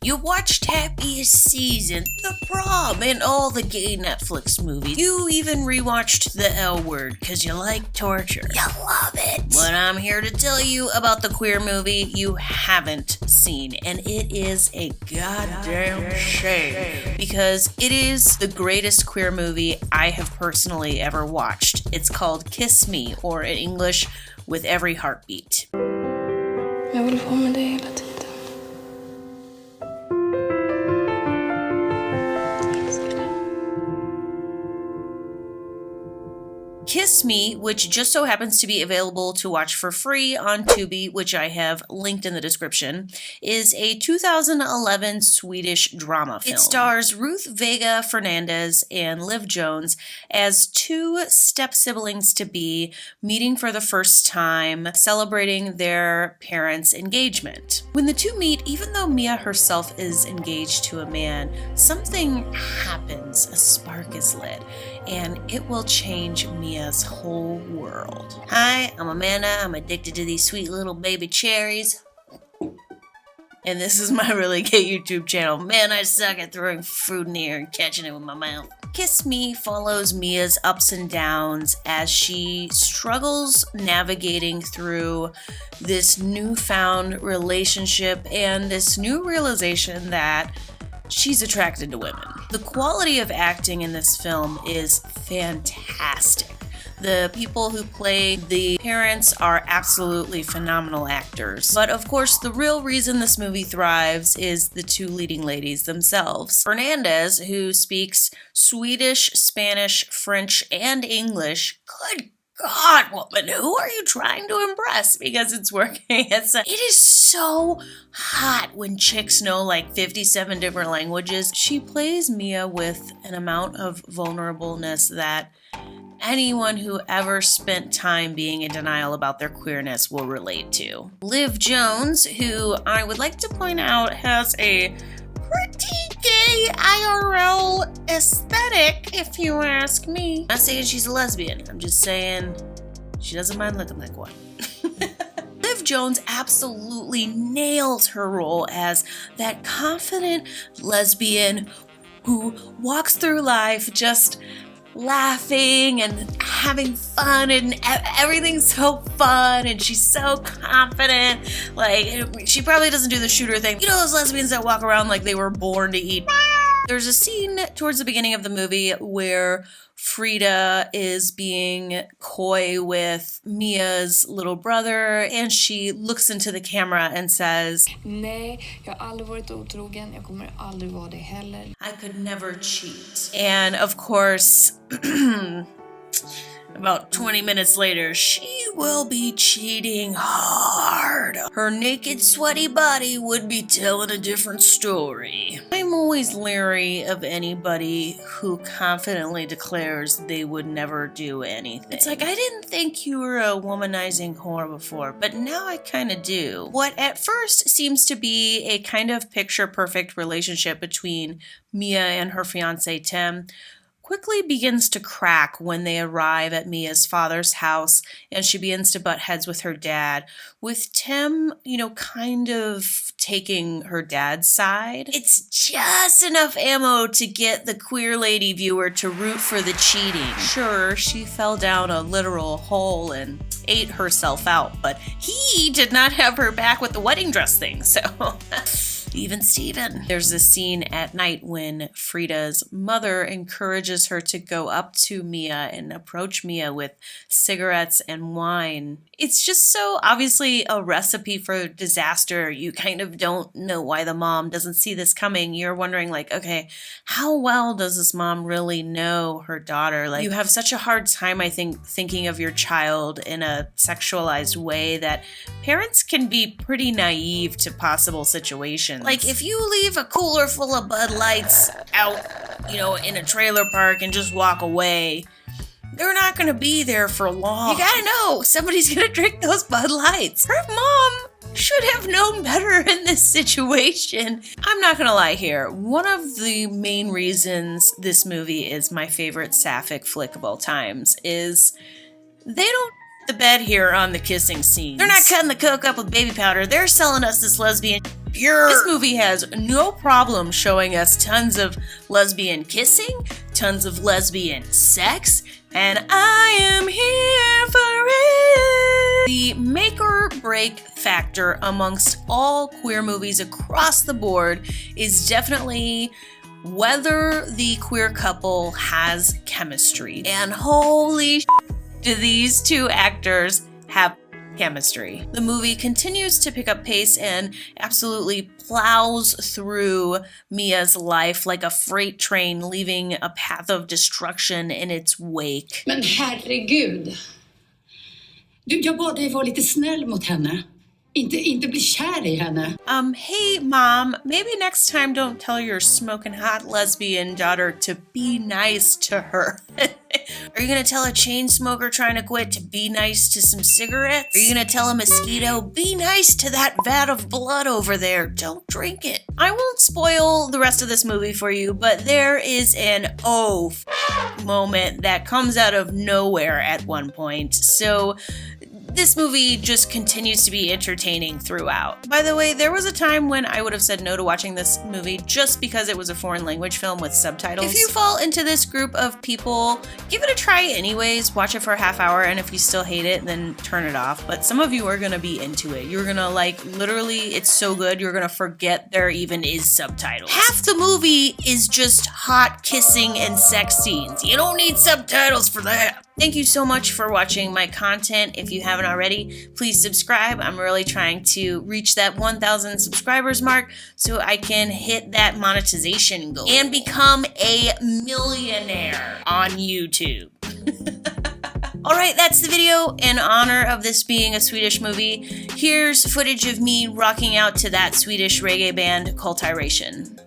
You watched Happiest Season, The Prom, and all the gay Netflix movies. You even rewatched The L Word because you like torture. You love it. But I'm here to tell you about the queer movie you haven't seen, and it is a goddamn shame because it is the greatest queer movie I have personally ever watched. It's called Kyss Me, or in English, With Every Heartbeat. Jag vill vara med dig hela tiden. Kyss Me, which just so happens to be available to watch for free on Tubi, which I have linked in the description, is a 2011 Swedish drama film. It stars Ruth Vega Fernandez and Liv Jones as two step-siblings-to-be meeting for the first time, celebrating their parents' engagement. When the two meet, even though Mia herself is engaged to a man, something happens, a spark is lit, and it will change Mia's whole world. Hi, I'm Amanda. I'm addicted to these sweet little baby cherries. And this is my really gay YouTube channel. Man, I suck at throwing fruit in the air and catching it with my mouth. Kyss Me follows Mia's ups and downs as she struggles navigating through this newfound relationship and this new realization that she's attracted to women. The quality of acting in this film is fantastic. The people who play the parents are absolutely phenomenal actors. But of course, the real reason this movie thrives is the two leading ladies themselves. Fernandez, who speaks Swedish, Spanish, French, and English. Good God, woman, who are you trying to impress? Because it's working. It is so hot when chicks know like 57 different languages. She plays Mia with an amount of vulnerableness that anyone who ever spent time being in denial about their queerness will relate to. Liv Jones, who I would like to point out has a pretty gay IRL aesthetic, if you ask me. I'm not saying she's a lesbian. I'm just saying she doesn't mind looking like one. Liv Jones absolutely nails her role as that confident lesbian who walks through life just laughing and having fun, and everything's so fun, and she's so confident. Like, she probably doesn't do the shooter thing. You know those lesbians that walk around like they were born to eat? There's a scene towards the beginning of the movie where Frida is being coy with Mia's little brother, and she looks into the camera and says, Nej, jag har aldrig varit otrogen. Jag kommer aldrig vara det heller. I could never cheat. And of course, about 20 minutes later, she will be cheating hard. Her naked, sweaty body would be telling a different story. I'm always leery of anybody who confidently declares they would never do anything. It's like, I didn't think you were a womanizing whore before, but now I kind of do. What at first seems to be a kind of picture-perfect relationship between Mia and her fiancé Tim quickly begins to crack when they arrive at Mia's father's house and she begins to butt heads with her dad, with Tim, kind of taking her dad's side. It's just enough ammo to get the queer lady viewer to root for the cheating. Sure, she fell down a literal hole and ate herself out, but he did not have her back with the wedding dress thing, so... Even Steven. There's this scene at night when Frida's mother encourages her to go up to Mia and approach Mia with cigarettes and wine. It's just so obviously a recipe for disaster. You kind of don't know why the mom doesn't see this coming. You're wondering like, okay, how well does this mom really know her daughter? Like, you have such a hard time, I think, thinking of your child in a sexualized way that parents can be pretty naive to possible situations. Like, if you leave a cooler full of Bud Lights out, in a trailer park and just walk away, they're not going to be there for long. You gotta know, somebody's going to drink those Bud Lights. Her mom should have known better in this situation. I'm not gonna lie here. One of the main reasons this movie is my favorite sapphic flick of all times is they don't the bed here on the kissing scenes. They're not cutting the coke up with baby powder. They're selling us this lesbian pure. This movie has no problem showing us tons of lesbian kissing, tons of lesbian sex, and I am here for it. The make or break factor amongst all queer movies across the board is definitely whether the queer couple has chemistry. And holy do these two actors have chemistry. The movie continues to pick up pace and absolutely plows through Mia's life like a freight train, leaving a path of destruction in its wake. Men herregud. Jag bad dig vara lite snäll mot henne. Inte bli kär I henne. Hey mom, maybe next time don't tell your smoking hot lesbian daughter to be nice to her. Are you gonna tell a chain smoker trying to quit to be nice to some cigarettes? Are you gonna tell a mosquito, be nice to that vat of blood over there, don't drink it? I won't spoil the rest of this movie for you, but there is an moment that comes out of nowhere at one point, so this movie just continues to be entertaining throughout. By the way, there was a time when I would have said no to watching this movie just because it was a foreign language film with subtitles. If you fall into this group of people, give it a try anyways, watch it for a half hour, and if you still hate it, then turn it off. But some of you are gonna be into it. You're gonna literally, it's so good, you're gonna forget there even is subtitles. Half the movie is just hot kissing and sex scenes. You don't need subtitles for that. Thank you so much for watching my content. If you haven't already, please subscribe. I'm really trying to reach that 1,000 subscribers mark so I can hit that monetization goal and become a millionaire on YouTube. All right, that's the video in honor of this being a Swedish movie. Here's footage of me rocking out to that Swedish reggae band Cultiration.